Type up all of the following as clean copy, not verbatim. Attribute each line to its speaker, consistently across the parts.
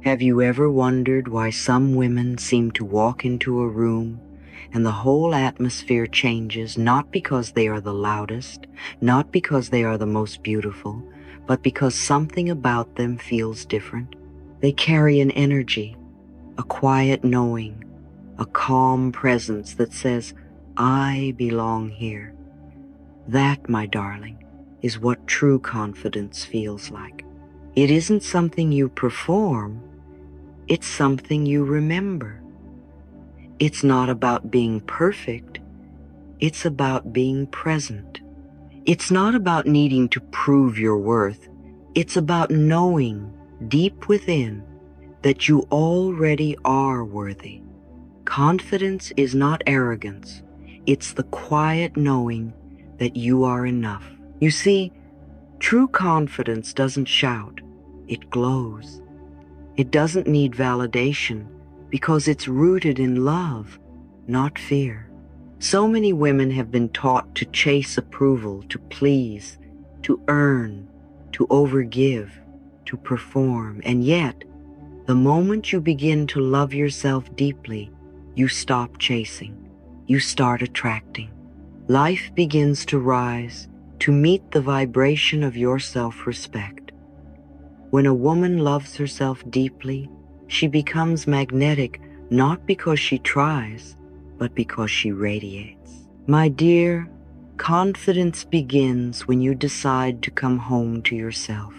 Speaker 1: Have you ever wondered why some women seem to walk into a room and the whole atmosphere changes, not because they are the loudest, not because they are the most beautiful, but because something about them feels different? They carry an energy, a quiet knowing, a calm presence that says, "I belong here." That, my darling, is what true confidence feels like. It isn't something you perform, it's something you remember. It's not about being perfect, it's about being present. It's not about needing to prove your worth, it's about knowing deep within that you already are worthy. Confidence is not arrogance, it's the quiet knowing that you are enough. You see, true confidence doesn't shout, it glows. It doesn't need validation because it's rooted in love, not fear. So many women have been taught to chase approval, to please, to earn, to overgive, to perform, and yet, the moment you begin to love yourself deeply, you stop chasing, you start attracting. Life begins to rise to meet the vibration of your self-respect. When a woman loves herself deeply, she becomes magnetic not because she tries, but because she radiates. My dear, confidence begins when you decide to come home to yourself.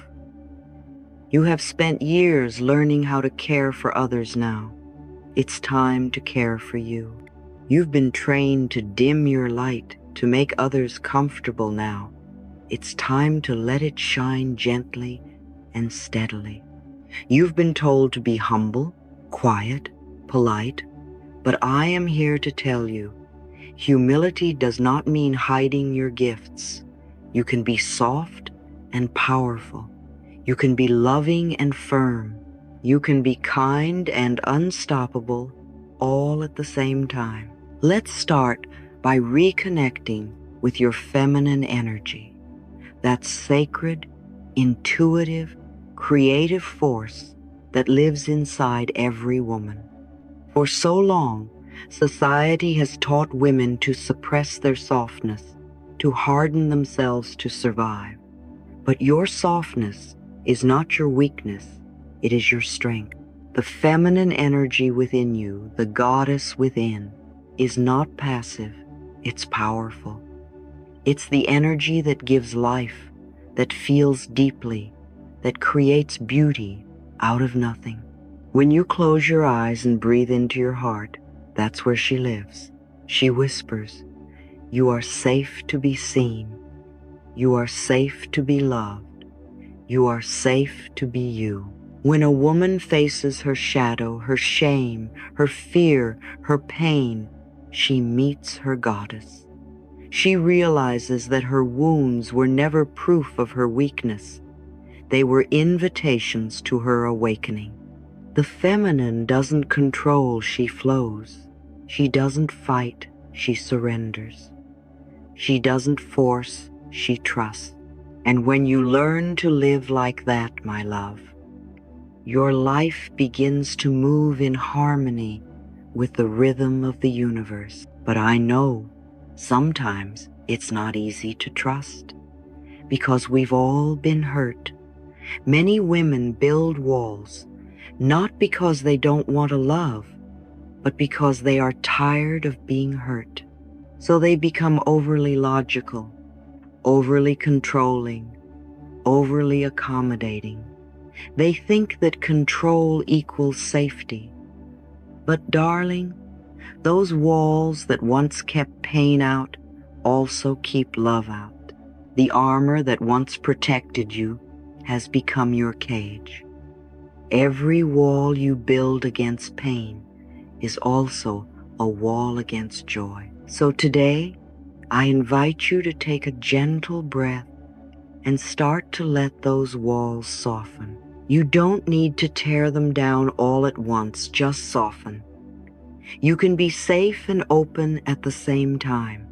Speaker 1: You have spent years learning how to care for others now. It's time to care for you. You've been trained to dim your light, to make others comfortable now. It's time to let it shine gently and steadily. You've been told to be humble, quiet, polite, but I am here to tell you, humility does not mean hiding your gifts. You can be soft and powerful. You can be loving and firm. You can be kind and unstoppable all at the same time. Let's start by reconnecting with your feminine energy, that sacred, intuitive, creative force that lives inside every woman. For so long, society has taught women to suppress their softness, to harden themselves to survive. But your softness is not your weakness, it is your strength. The feminine energy within you, the goddess within, is not passive, it's powerful. It's the energy that gives life, that feels deeply, that creates beauty out of nothing. When you close your eyes and breathe into your heart, that's where she lives. She whispers, "You are safe to be seen. You are safe to be loved. You are safe to be you." When a woman faces her shadow, her shame, her fear, her pain, she meets her goddess. She realizes that her wounds were never proof of her weakness. They were invitations to her awakening. The feminine doesn't control, she flows. She doesn't fight, she surrenders. She doesn't force, she trusts. And when you learn to live like that, my love, your life begins to move in harmony with the rhythm of the universe. But I know sometimes it's not easy to trust because we've all been hurt. Many women build walls, not because they don't want to love, but because they are tired of being hurt. So they become overly logical, overly controlling, overly accommodating. They think that control equals safety. But darling, those walls that once kept pain out also keep love out. The armor that once protected you has become your cage. Every wall you build against pain is also a wall against joy. So today, I invite you to take a gentle breath and start to let those walls soften. You don't need to tear them down all at once, just soften. You can be safe and open at the same time.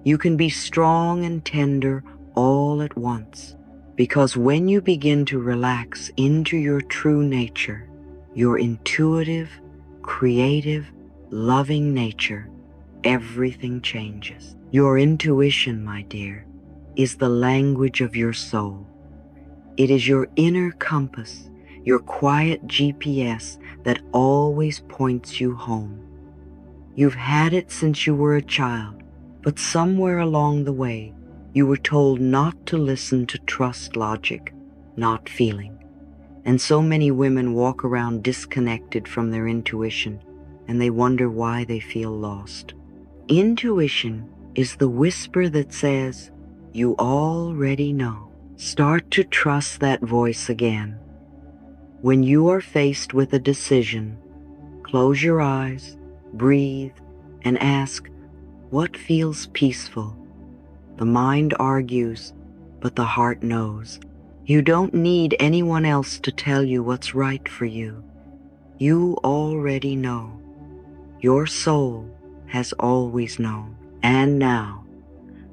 Speaker 1: You can be strong and tender all at once. Because when you begin to relax into your true nature, your intuitive, creative, loving nature, everything changes. Your intuition, my dear, is the language of your soul. It is your inner compass, your quiet GPS that always points you home. You've had it since you were a child, but somewhere along the way, you were told not to listen to trust logic, not feeling. And so many women walk around disconnected from their intuition, and they wonder why they feel lost. Intuition is the whisper that says, "You already know." Start to trust that voice again. When you are faced with a decision, close your eyes, breathe, and ask, what feels peaceful? The mind argues, but the heart knows. You don't need anyone else to tell you what's right for you. You already know. Your soul has always known. And now,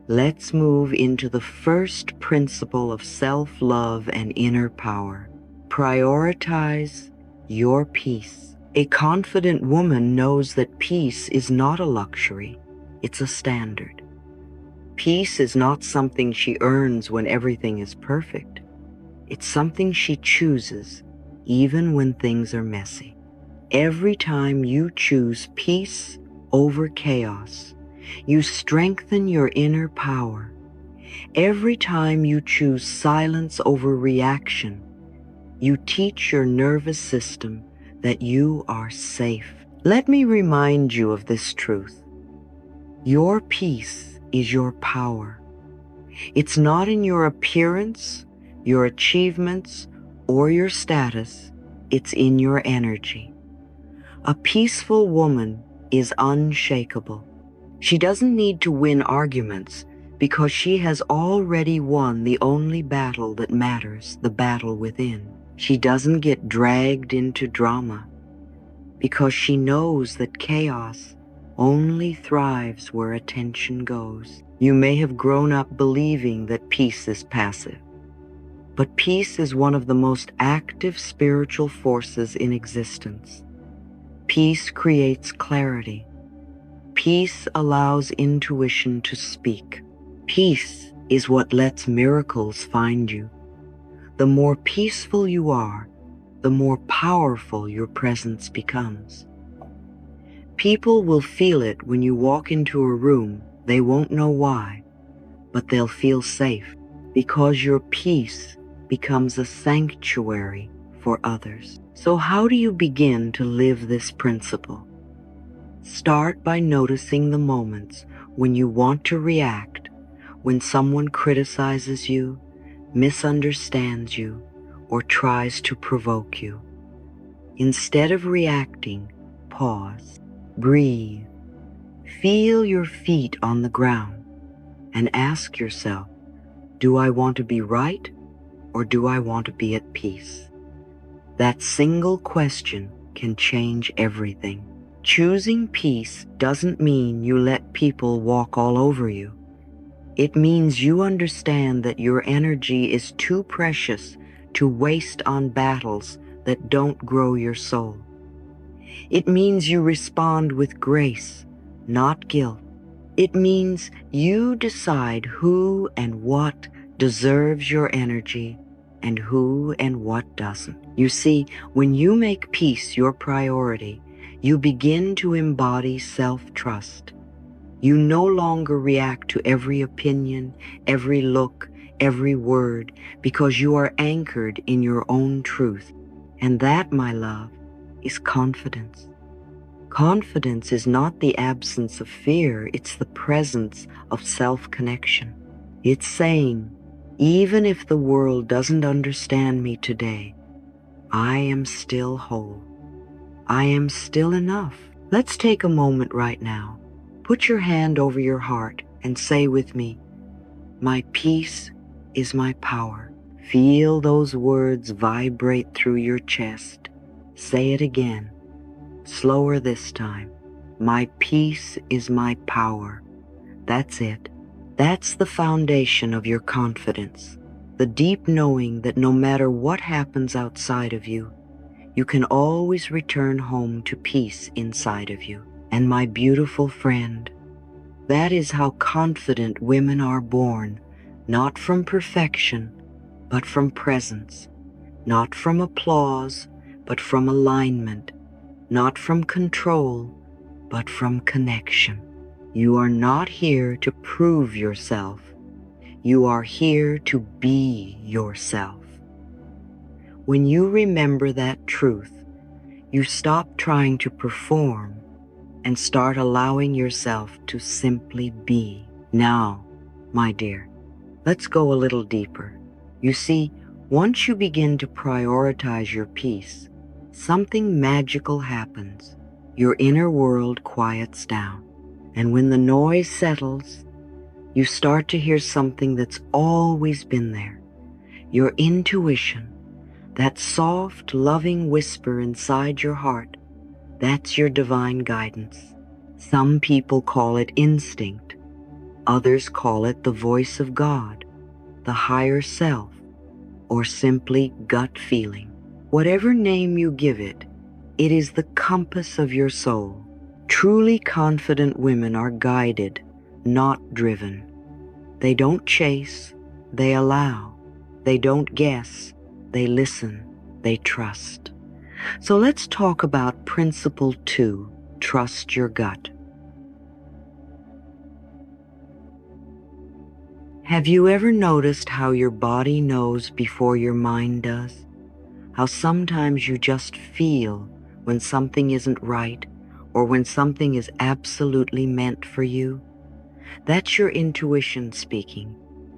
Speaker 1: let's move into the first principle of self-love and inner power. Prioritize your peace. A confident woman knows that peace is not a luxury, it's a standard. Peace is not something she earns when everything is perfect. It's something she chooses, even when things are messy. Every time you choose peace over chaos, you strengthen your inner power. Every time you choose silence over reaction, you teach your nervous system that you are safe. Let me remind you of this truth. Your peace is your power. It's not in your appearance, your achievements, or your status. It's in your energy. A peaceful woman is unshakable. She doesn't need to win arguments because she has already won the only battle that matters, the battle within. She doesn't get dragged into drama because she knows that chaos only thrives where attention goes. You may have grown up believing that peace is passive, but peace is one of the most active spiritual forces in existence. Peace creates clarity. Peace allows intuition to speak. Peace is what lets miracles find you. The more peaceful you are, the more powerful your presence becomes. People will feel it when you walk into a room. They won't know why, but they'll feel safe because your peace becomes a sanctuary for others. So how do you begin to live this principle? Start by noticing the moments when you want to react, when someone criticizes you, misunderstands you, or tries to provoke you. Instead of reacting, pause, breathe, feel your feet on the ground, and ask yourself, do I want to be right or do I want to be at peace? That single question can change everything. Choosing peace doesn't mean you let people walk all over you. It means you understand that your energy is too precious to waste on battles that don't grow your soul. It means you respond with grace, not guilt. It means you decide who and what deserves your energy and who and what doesn't. You see, when you make peace your priority, you begin to embody self-trust. You no longer react to every opinion, every look, every word, because you are anchored in your own truth. And that, my love, is confidence. Confidence is not the absence of fear, it's the presence of self-connection. It's saying, even if the world doesn't understand me today, I am still whole. I am still enough. Let's take a moment right now. Put your hand over your heart and say with me, my peace is my power. Feel those words vibrate through your chest. Say it again, slower this time. My peace is my power. That's it. That's the foundation of your confidence. The deep knowing that no matter what happens outside of you, You can always return home to peace inside of you. And my beautiful friend, that is how confident women are born, not from perfection, but from presence, not from applause, but from alignment, not from control, but from connection. You are not here to prove yourself. You are here to be yourself. When you remember that truth, you stop trying to perform and start allowing yourself to simply be. Now, my dear, let's go a little deeper. You see, once you begin to prioritize your peace, something magical happens. Your inner world quiets down. And when the noise settles, you start to hear something that's always been there. Your intuition, that soft, loving whisper inside your heart, that's your divine guidance. Some people call it instinct. Others call it the voice of God, the higher self, or simply gut feeling. Whatever name you give it, it is the compass of your soul. Truly confident women are guided, not driven. They don't chase, they allow. They don't guess, they listen, they trust. So let's talk about principle 2, trust your gut. Have you ever noticed how your body knows before your mind does? How sometimes you just feel when something isn't right or when something is absolutely meant for you? That's your intuition speaking.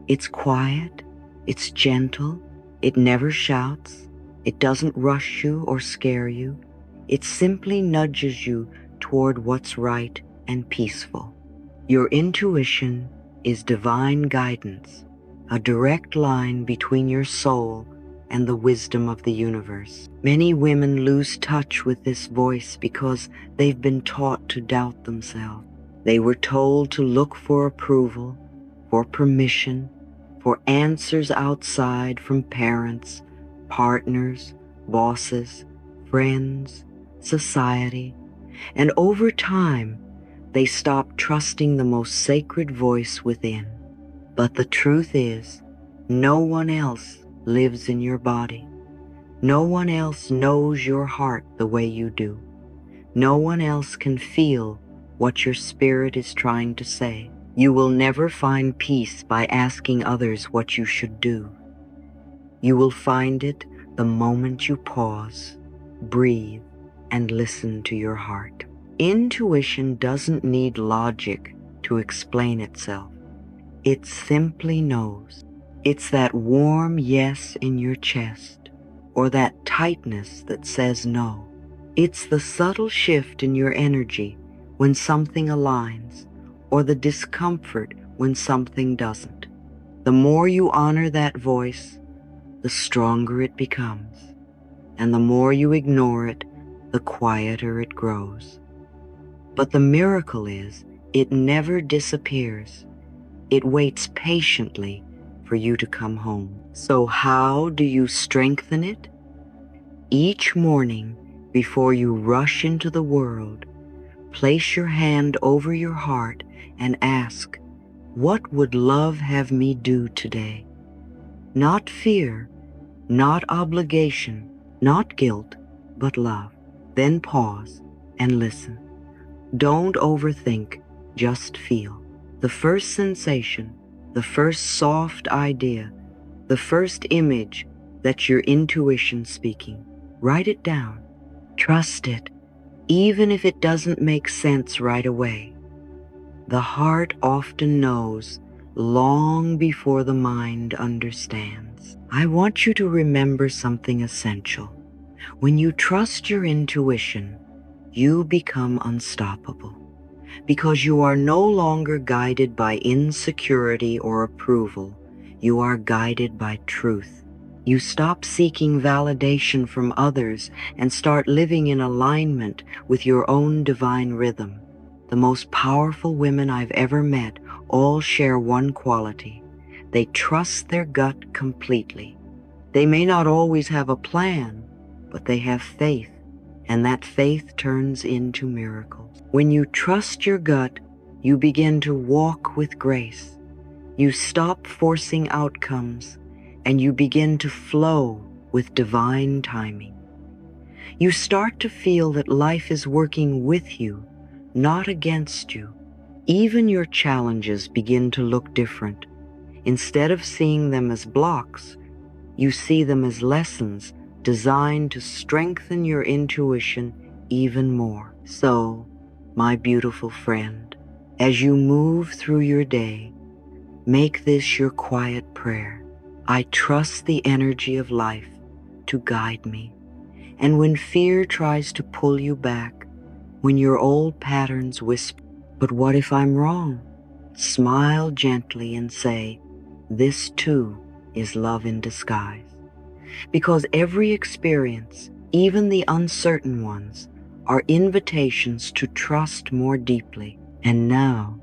Speaker 1: It's quiet, it's gentle, it never shouts, it doesn't rush you or scare you. It simply nudges you toward what's right and peaceful. Your intuition is divine guidance, a direct line between your soul and the wisdom of the universe. Many women lose touch with this voice because they've been taught to doubt themselves. They were told to look for approval, for permission, for answers outside from parents, partners, bosses, friends, society, and over time, they stopped trusting the most sacred voice within. But the truth is, no one else lives in your body. No one else knows your heart the way you do. No one else can feel what your spirit is trying to say. You will never find peace by asking others what you should do. You will find it the moment you pause, breathe, and listen to your heart. Intuition doesn't need logic to explain itself. It simply knows. It's that warm yes in your chest, or that tightness that says no. It's the subtle shift in your energy when something aligns, or the discomfort when something doesn't. The more you honor that voice, the stronger it becomes. And the more you ignore it, the quieter it grows. But the miracle is, it never disappears. It waits patiently for you to come home. So how do you strengthen it? Each morning, before you rush into the world, place your hand over your heart and ask, what would love have me do today? Not fear, not obligation, not guilt, but love. Then pause and listen. Don't overthink, just feel. The first sensation, the first soft idea, the first image that's your intuition speaking. Write it down. Trust it, even if it doesn't make sense right away. The heart often knows long before the mind understands. I want you to remember something essential. When you trust your intuition, you become unstoppable because you are no longer guided by insecurity or approval. You are guided by truth. You stop seeking validation from others and start living in alignment with your own divine rhythm. The most powerful women I've ever met all share one quality. They trust their gut completely. They may not always have a plan, but they have faith, and that faith turns into miracles. When you trust your gut, you begin to walk with grace. You stop forcing outcomes, and you begin to flow with divine timing. You start to feel that life is working with you, not against you. Even your challenges begin to look different. Instead of seeing them as blocks, you see them as lessons designed to strengthen your intuition even more. So, my beautiful friend, as you move through your day, make this your quiet prayer. I trust the energy of life to guide me. And when fear tries to pull you back, when your old patterns whisper, "But what if I'm wrong?" smile gently and say, "This too is love in disguise." Because every experience, even the uncertain ones, are invitations to trust more deeply. And now,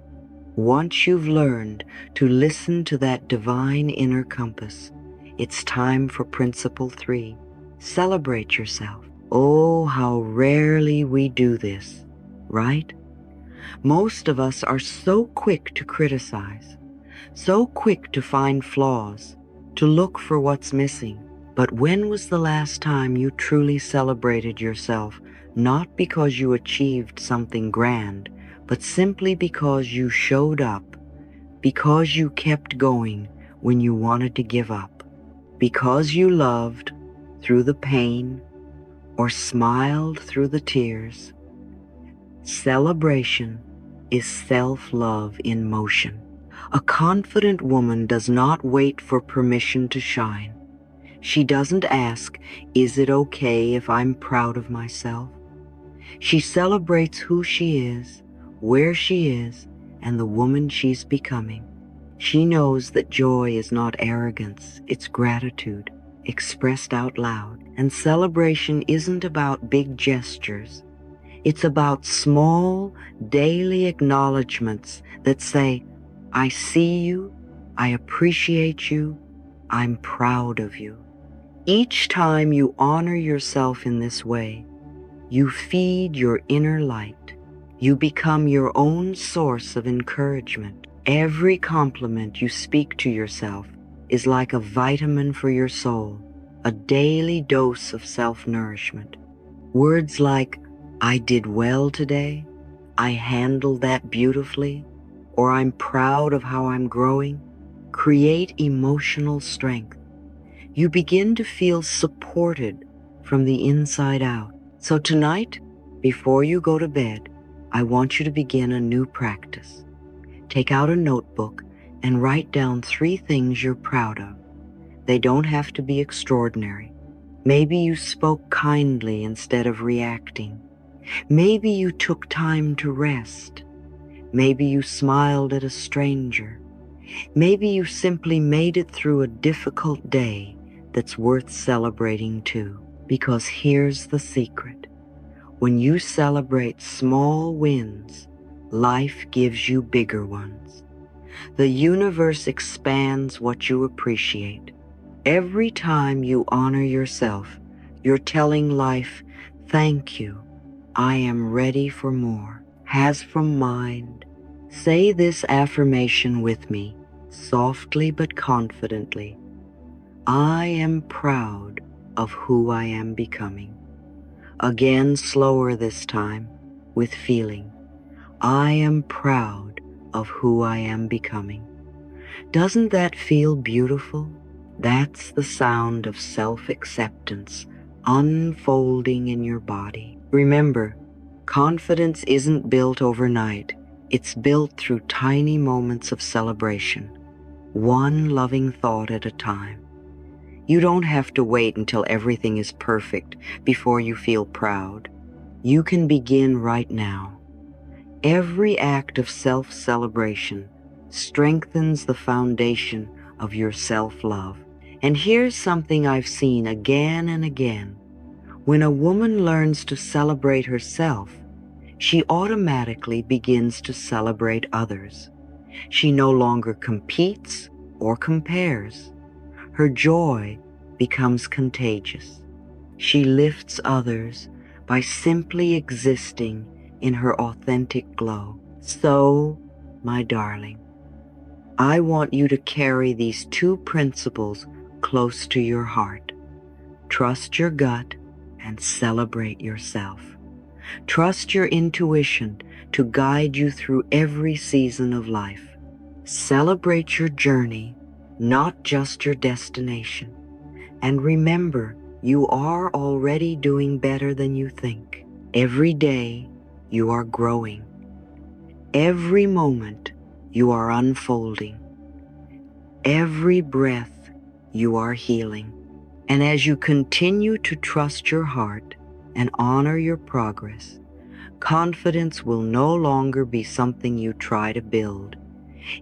Speaker 1: once you've learned to listen to that divine inner compass, it's time for Principle 3. Celebrate yourself. Oh, how rarely we do this, right? Most of us are so quick to criticize, so quick to find flaws, to look for what's missing. But when was the last time you truly celebrated yourself, not because you achieved something grand, but simply because you showed up, because you kept going when you wanted to give up, because you loved through the pain or smiled through the tears? Celebration is self-love in motion. A confident woman does not wait for permission to shine. She doesn't ask, "Is it okay if I'm proud of myself?" She celebrates who she is, where she is, and the woman she's becoming. She knows that joy is not arrogance, it's gratitude, expressed out loud. And celebration isn't about big gestures. It's about small, daily acknowledgments that say, "I see you, I appreciate you, I'm proud of you." Each time you honor yourself in this way, you feed your inner light. You become your own source of encouragement. Every compliment you speak to yourself is like a vitamin for your soul, a daily dose of self-nourishment. Words like, "I did well today," "I handled that beautifully," or "I'm proud of how I'm growing," create emotional strength. You begin to feel supported from the inside out. So tonight, before you go to bed, I want you to begin a new practice. Take out a notebook and write down 3 things you're proud of. They don't have to be extraordinary. Maybe you spoke kindly instead of reacting. Maybe you took time to rest. Maybe you smiled at a stranger. Maybe you simply made it through a difficult day that's worth celebrating too. Because here's the secret. When you celebrate small wins, life gives you bigger ones. The universe expands what you appreciate. Every time you honor yourself, you're telling life, "Thank you, I am ready for more." Has from mind. Say this affirmation with me, softly but confidently. I am proud of who I am becoming. Again, slower this time, with feeling. I am proud of who I am becoming. Doesn't that feel beautiful? That's the sound of self-acceptance unfolding in your body. Remember, confidence isn't built overnight. It's built through tiny moments of celebration, one loving thought at a time. You don't have to wait until everything is perfect before you feel proud. You can begin right now. Every act of self-celebration strengthens the foundation of your self-love. And here's something I've seen again and again. When a woman learns to celebrate herself, she automatically begins to celebrate others. She no longer competes or compares. Her joy becomes contagious. She lifts others by simply existing in her authentic glow. So, my darling, I want you to carry these two principles close to your heart. Trust your gut and celebrate yourself. Trust your intuition to guide you through every season of life. Celebrate your journey, not just your destination. And remember, you are already doing better than you think. Every day, you are growing. Every moment, you are unfolding. Every breath, you are healing. And as you continue to trust your heart and honor your progress, confidence will no longer be something you try to build.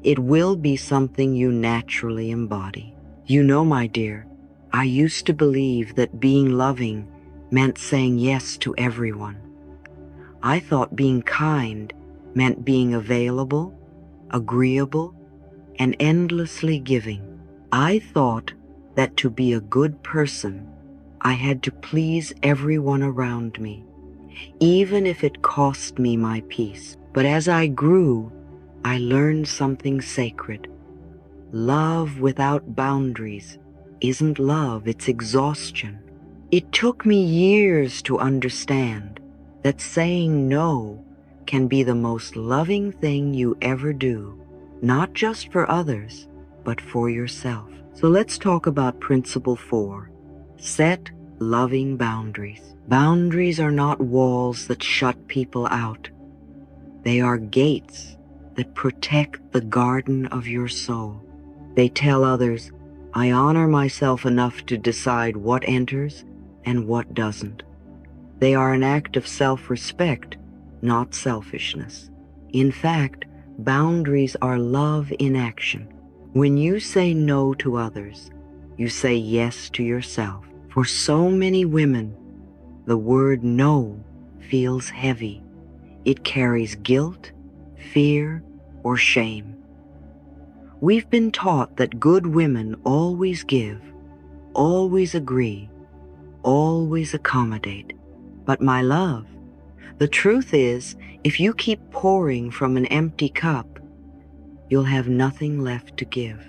Speaker 1: It will be something you naturally embody. You know, my dear, I used to believe that being loving meant saying yes to everyone. I thought being kind meant being available, agreeable, and endlessly giving. I thought that to be a good person, I had to please everyone around me, even if it cost me my peace. But as I grew, I learned something sacred. Love without boundaries isn't love, it's exhaustion. It took me years to understand that saying no can be the most loving thing you ever do, not just for others, but for yourself. So let's talk about principle 4. Set loving boundaries. Boundaries are not walls that shut people out. They are gates that protect the garden of your soul. They tell others, I honor myself enough to decide what enters and what doesn't. They are an act of self-respect, not selfishness. In fact, boundaries are love in action. When you say no to others, you say yes to yourself. For so many women, the word no feels heavy. It carries guilt, fear, or shame. We've been taught that good women always give, always agree, always accommodate. But my love, the truth is, if you keep pouring from an empty cup, you'll have nothing left to give.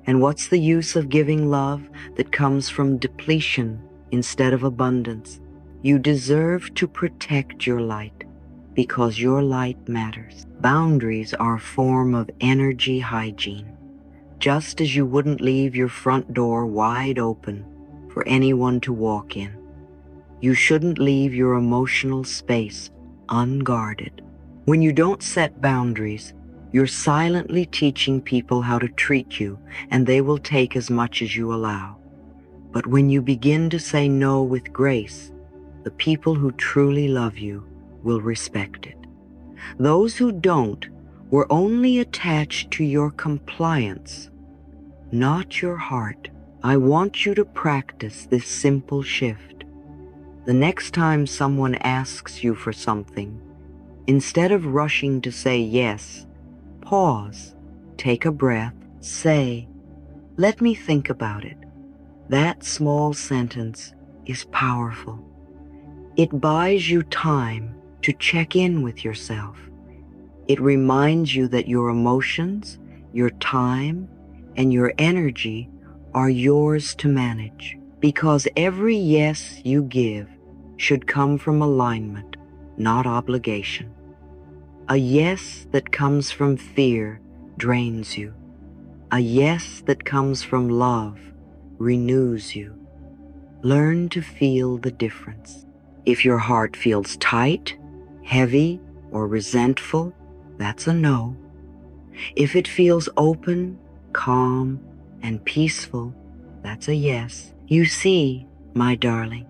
Speaker 1: And what's the use of giving love that comes from depletion instead of abundance? You deserve to protect your light because your light matters. Boundaries are a form of energy hygiene. Just as you wouldn't leave your front door wide open for anyone to walk in, you shouldn't leave your emotional space unguarded. When you don't set boundaries, you're silently teaching people how to treat you, and they will take as much as you allow. But when you begin to say no with grace, the people who truly love you will respect it. Those who don't were only attached to your compliance, not your heart. I want you to practice this simple shift. The next time someone asks you for something, instead of rushing to say yes, pause, take a breath, say, let me think about it. That small sentence is powerful. It buys you time to check in with yourself. It reminds you that your emotions, your time, and your energy are yours to manage. Because every yes you give should come from alignment, not obligation. A yes that comes from fear drains you. A yes that comes from love renews you. Learn to feel the difference. If your heart feels tight, heavy, or resentful, that's a no. If it feels open, calm, and peaceful, that's a yes. You see, my darling,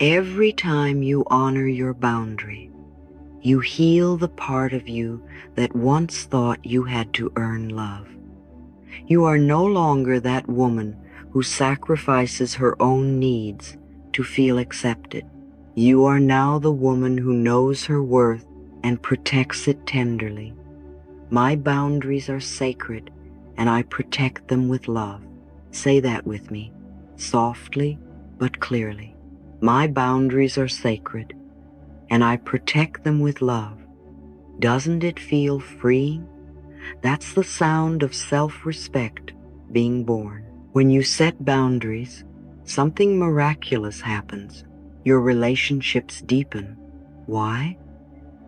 Speaker 1: every time you honor your boundary, you heal the part of you that once thought you had to earn love. You are no longer that woman who sacrifices her own needs to feel accepted. You are now the woman who knows her worth and protects it tenderly. My boundaries are sacred, and I protect them with love. Say that with me, softly but clearly. My boundaries are sacred, and I protect them with love. Doesn't it feel freeing? That's the sound of self-respect being born. When you set boundaries, something miraculous happens. Your relationships deepen. Why?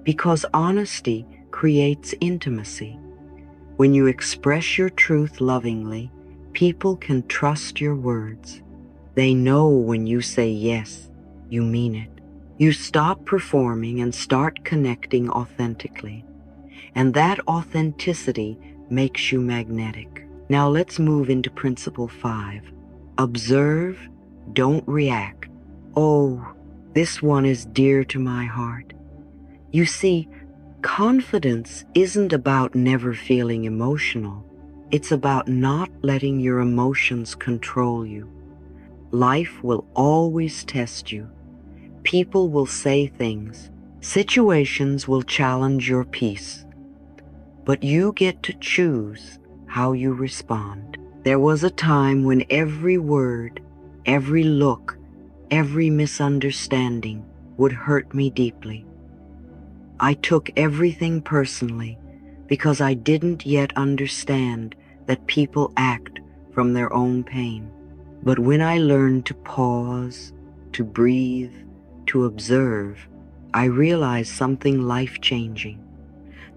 Speaker 1: Because honesty creates intimacy. When you express your truth lovingly, people can trust your words. They know when you say yes, you mean it. You stop performing and start connecting authentically. And that authenticity makes you magnetic. Now let's move into principle 5. Observe, don't react. Oh, this one is dear to my heart. You see, confidence isn't about never feeling emotional. It's about not letting your emotions control you. Life will always test you. People will say things. Situations will challenge your peace. But you get to choose how you respond. There was a time when every word, every look, every misunderstanding would hurt me deeply. I took everything personally because I didn't yet understand that people act from their own pain. But when I learned to pause, to breathe, to observe, I realized something life-changing.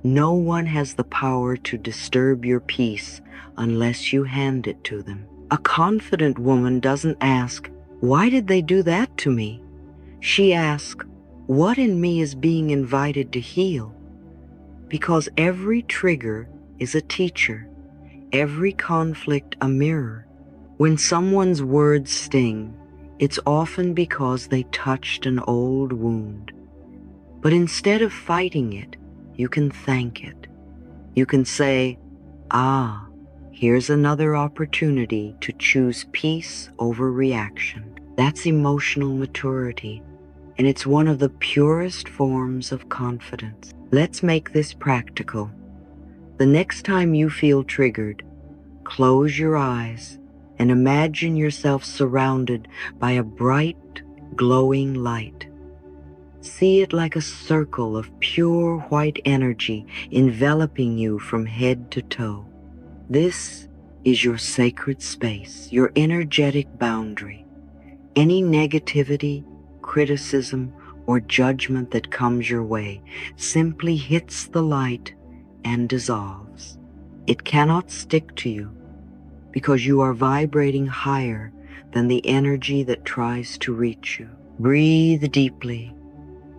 Speaker 1: No one has the power to disturb your peace unless you hand it to them. A confident woman doesn't ask, "Why did they do that to me?" She asks, "What in me is being invited to heal?" Because every trigger is a teacher, every conflict a mirror. When someone's words sting, it's often because they touched an old wound. But instead of fighting it, you can thank it. You can say, "Ah, here's another opportunity to choose peace over reaction." That's emotional maturity, and it's one of the purest forms of confidence. Let's make this practical. The next time you feel triggered, close your eyes and imagine yourself surrounded by a bright, glowing light. See it like a circle of pure white energy enveloping you from head to toe. This is your sacred space, your energetic boundary. Any negativity, criticism, or judgment that comes your way simply hits the light and dissolves. It cannot stick to you because you are vibrating higher than the energy that tries to reach you. Breathe deeply.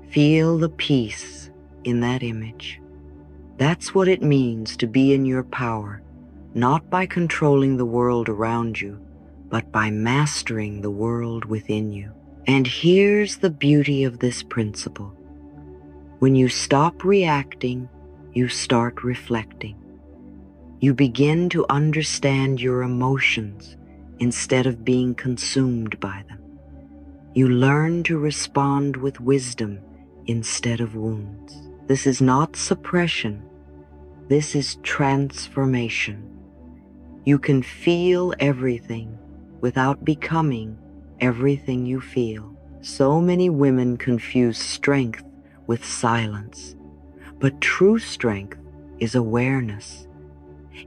Speaker 1: Feel the peace in that image. That's what it means to be in your power, not by controlling the world around you, but by mastering the world within you. And here's the beauty of this principle. When you stop reacting, you start reflecting. You begin to understand your emotions instead of being consumed by them. You learn to respond with wisdom instead of wounds. This is not suppression. This is transformation. You can feel everything without becoming everything you feel. So many women confuse strength with silence, but true strength is awareness.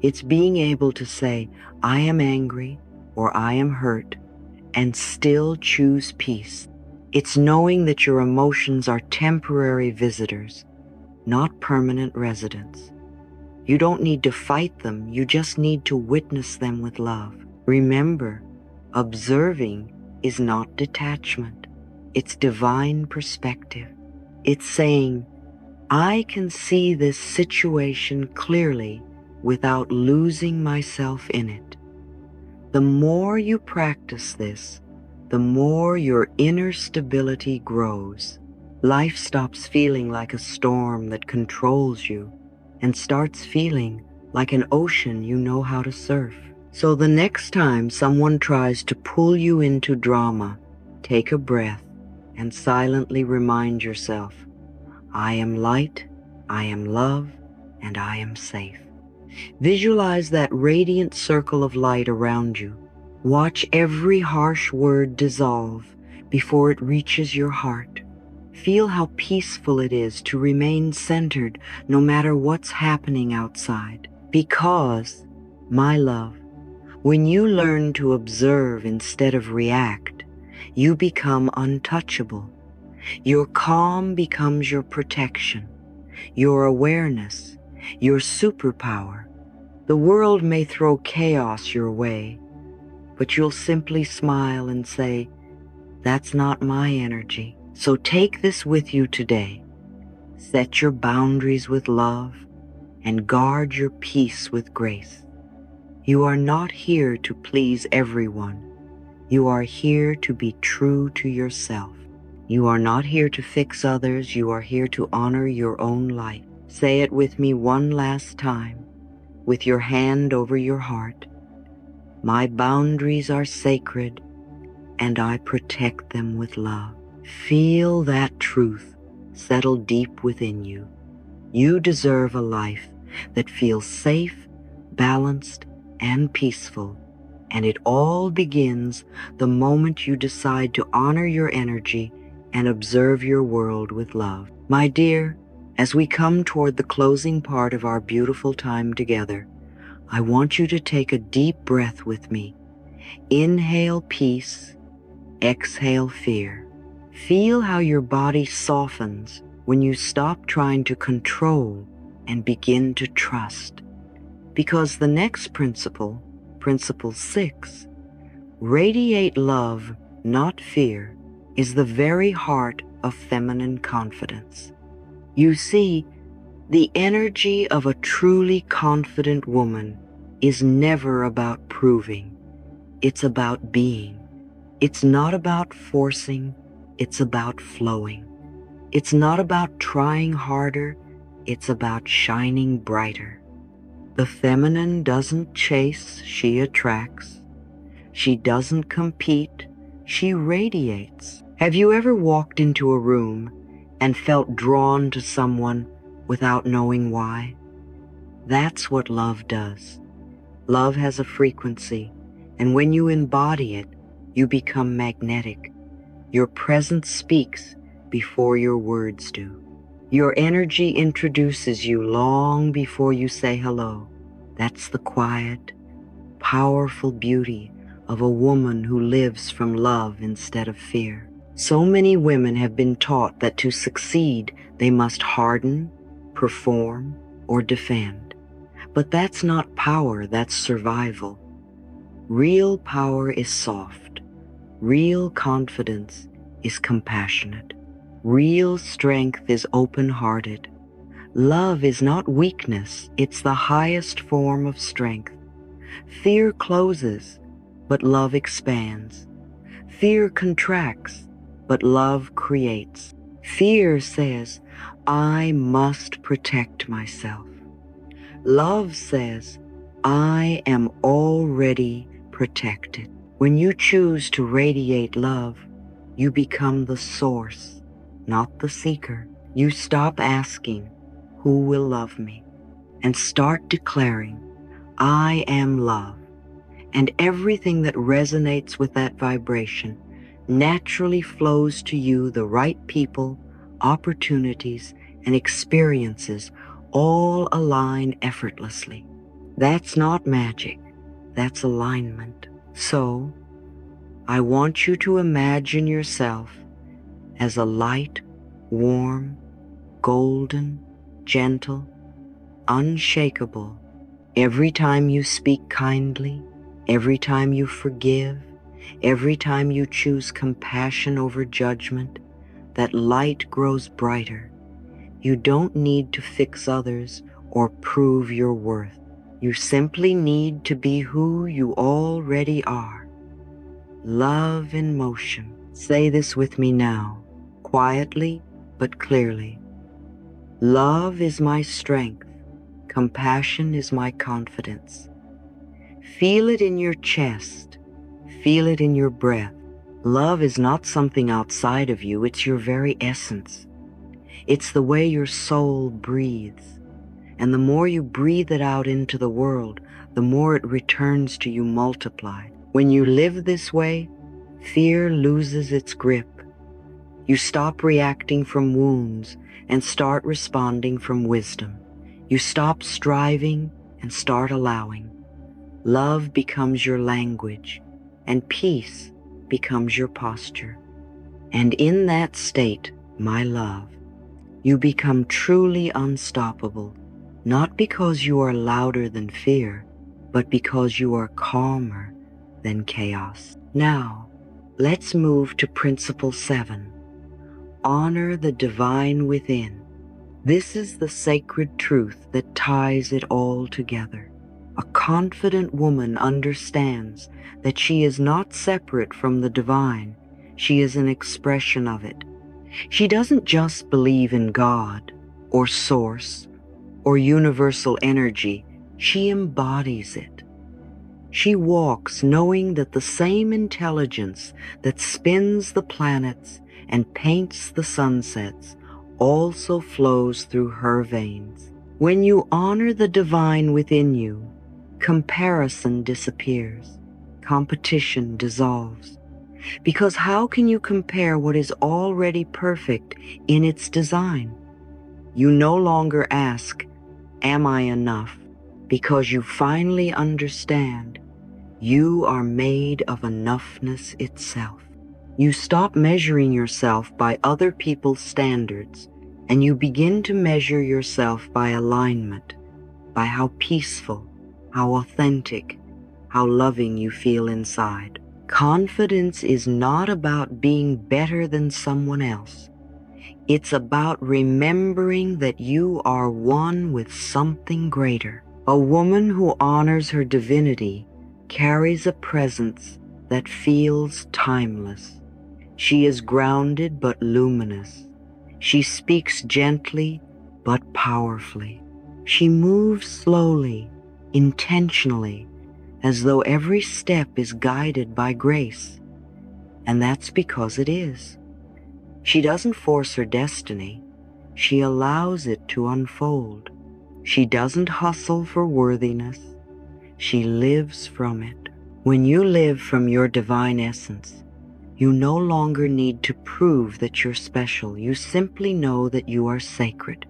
Speaker 1: It's being able to say, "I am angry" or "I am hurt," and still choose peace. It's knowing that your emotions are temporary visitors, not permanent residents. You don't need to fight them, you just need to witness them with love. Remember, observing is not detachment. It's divine perspective. It's saying, "I can see this situation clearly without losing myself in it." The more you practice this, the more your inner stability grows. Life stops feeling like a storm that controls you and starts feeling like an ocean you know how to surf. So the next time someone tries to pull you into drama, take a breath and silently remind yourself, "I am light, I am love, and I am safe." Visualize that radiant circle of light around you. Watch every harsh word dissolve before it reaches your heart. Feel how peaceful it is to remain centered no matter what's happening outside. Because, my love, when you learn to observe instead of react, you become untouchable. Your calm becomes your protection, your awareness, your superpower. The world may throw chaos your way, but you'll simply smile and say, "That's not my energy." So take this with you today. Set your boundaries with love and guard your peace with grace. You are not here to please everyone. You are here to be true to yourself. You are not here to fix others. You are here to honor your own light. Say it with me one last time, with your hand over your heart. My boundaries are sacred, and I protect them with love. Feel that truth settle deep within you. You deserve a life that feels safe, balanced, and peaceful. And it all begins the moment you decide to honor your energy and observe your world with love. My dear, as we come toward the closing part of our beautiful time together, I want you to take a deep breath with me. Inhale peace, exhale fear. Feel how your body softens when you stop trying to control and begin to trust. Because the next principle, Principle 6, radiate love, not fear, is the very heart of feminine confidence. You see, the energy of a truly confident woman is never about proving. It's about being. It's not about forcing. It's about flowing. It's not about trying harder. It's about shining brighter. The feminine doesn't chase, she attracts. She doesn't compete, she radiates. Have you ever walked into a room and felt drawn to someone without knowing why? That's what love does. Love has a frequency, and when you embody it, you become magnetic. Your presence speaks before your words do. Your energy introduces you long before you say hello. That's the quiet, powerful beauty of a woman who lives from love instead of fear. So many women have been taught that to succeed, they must harden, perform, or defend. But that's not power, that's survival. Real power is soft. Real confidence is compassionate. Real strength is open-hearted. Love is not weakness, it's the highest form of strength. Fear closes, but love expands. Fear contracts, but love creates. Fear says, I must protect myself. Love says, I am already protected. When you choose to radiate love, you become the source, not the seeker. You stop asking, who will love me? And start declaring, I am love. And everything that resonates with that vibration naturally flows to you, the right people, opportunities, and experiences all align effortlessly. That's not magic, that's alignment. So, I want you to imagine yourself as a light, warm, golden, gentle, unshakable. Every time you speak kindly, every time you forgive, every time you choose compassion over judgment, that light grows brighter. You don't need to fix others or prove your worth. You simply need to be who you already are. Love in motion. Say this with me now, quietly but clearly. Love is my strength. Compassion is my confidence. Feel it in your chest. Feel it in your breath. Love is not something outside of you, it's your very essence. It's the way your soul breathes. And the more you breathe it out into the world, the more it returns to you multiplied. When you live this way, fear loses its grip. You stop reacting from wounds and start responding from wisdom. You stop striving and start allowing. Love becomes your language, and peace becomes your posture. And in that state, my love, you become truly unstoppable, not because you are louder than fear, but because you are calmer than chaos. Now, let's move to Principle 7. Honor the divine within. This is the sacred truth that ties it all together. A confident woman understands that she is not separate from the divine. She is an expression of it. She doesn't just believe in God or source or universal energy. She embodies it. She walks knowing that the same intelligence that spins the planets and paints the sunsets also flows through her veins. When you honor the divine within you, comparison disappears, competition dissolves. Because how can you compare what is already perfect in its design? You no longer ask, "Am I enough?" because you finally understand you are made of enoughness itself. You stop measuring yourself by other people's standards, and you begin to measure yourself by alignment, by how peaceful, how authentic, how loving you feel inside. Confidence is not about being better than someone else. It's about remembering that you are one with something greater. A woman who honors her divinity carries a presence that feels timeless. She is grounded but luminous. She speaks gently but powerfully. She moves slowly, intentionally, as though every step is guided by grace. And that's because it is. She doesn't force her destiny. She allows it to unfold. She doesn't hustle for worthiness. She lives from it. When you live from your divine essence, you no longer need to prove that you're special. You simply know that you are sacred.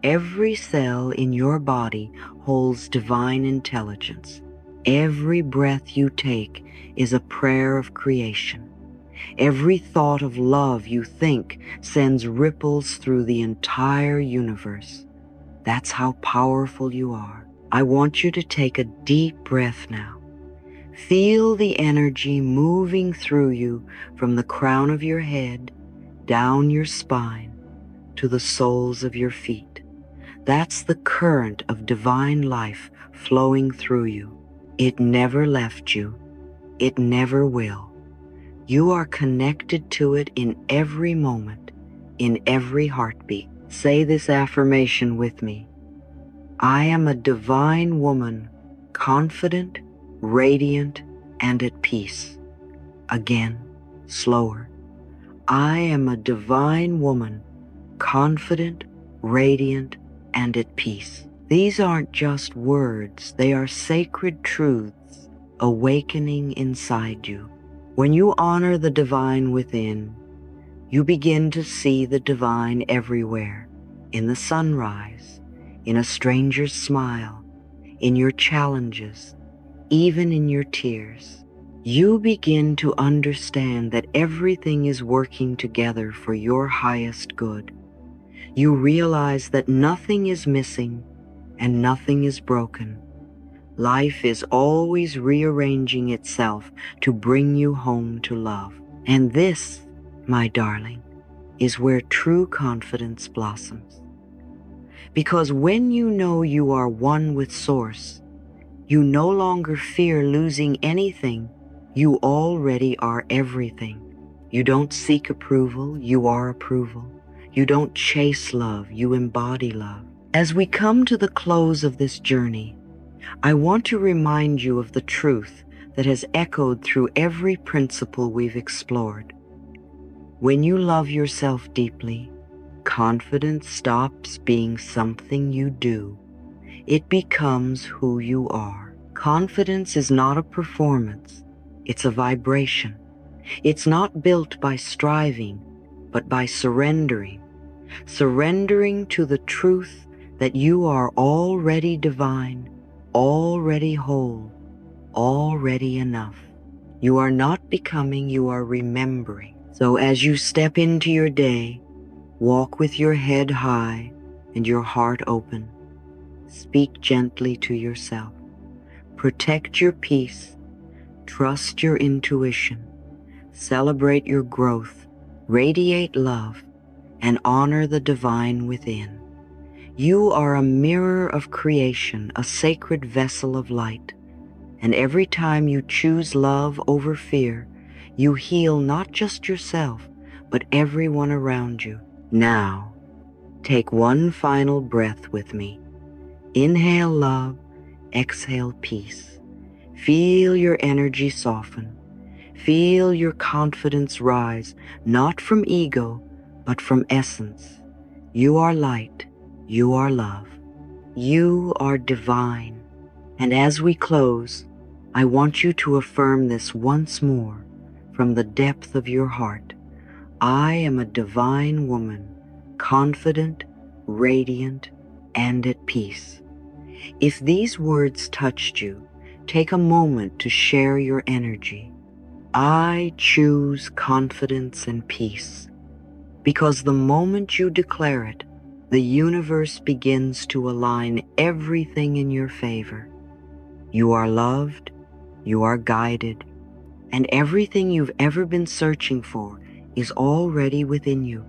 Speaker 1: Every cell in your body holds divine intelligence. Every breath you take is a prayer of creation. Every thought of love you think sends ripples through the entire universe. That's how powerful you are. I want you to take a deep breath now. Feel the energy moving through you from the crown of your head, down your spine, to the soles of your feet. That's the current of divine life flowing through you. It never left you. It never will. You are connected to it in every moment, in every heartbeat. Say this affirmation with me. I am a divine woman, confident, radiant, and at peace. Again, slower. I am a divine woman, confident, radiant, and at peace. These aren't just words, they are sacred truths awakening inside you. When you honor the divine within, you begin to see the divine everywhere, in the sunrise, in a stranger's smile, in your challenges, even in your tears. You begin to understand that everything is working together for your highest good. You realize that nothing is missing and nothing is broken. Life is always rearranging itself to bring you home to love. And this, my darling, is where true confidence blossoms. Because when you know you are one with Source, you no longer fear losing anything. You already are everything. You don't seek approval, you are approval. You don't chase love, you embody love. As we come to the close of this journey, I want to remind you of the truth that has echoed through every principle we've explored. When you love yourself deeply, confidence stops being something you do. It becomes who you are. Confidence is not a performance. It's a vibration. It's not built by striving, but by surrendering. Surrendering to the truth that you are already divine, already whole, already enough. You are not becoming, you are remembering. So as you step into your day, walk with your head high and your heart open. Speak gently to yourself. Protect your peace. Trust your intuition. Celebrate your growth. Radiate love and honor the divine within. You are a mirror of creation, a sacred vessel of light. And every time you choose love over fear, you heal not just yourself, but everyone around you. Now, take one final breath with me. Inhale love, exhale peace. Feel your energy soften. Feel your confidence rise, not from ego, but from essence. You are light. You are love. You are divine. And as we close, I want you to affirm this once more from the depth of your heart. I am a divine woman, confident, radiant, and at peace. If these words touched you, take a moment to share your energy. I choose confidence and peace, because the moment you declare it, the universe begins to align everything in your favor. You are loved, you are guided, and everything you've ever been searching for is already within you.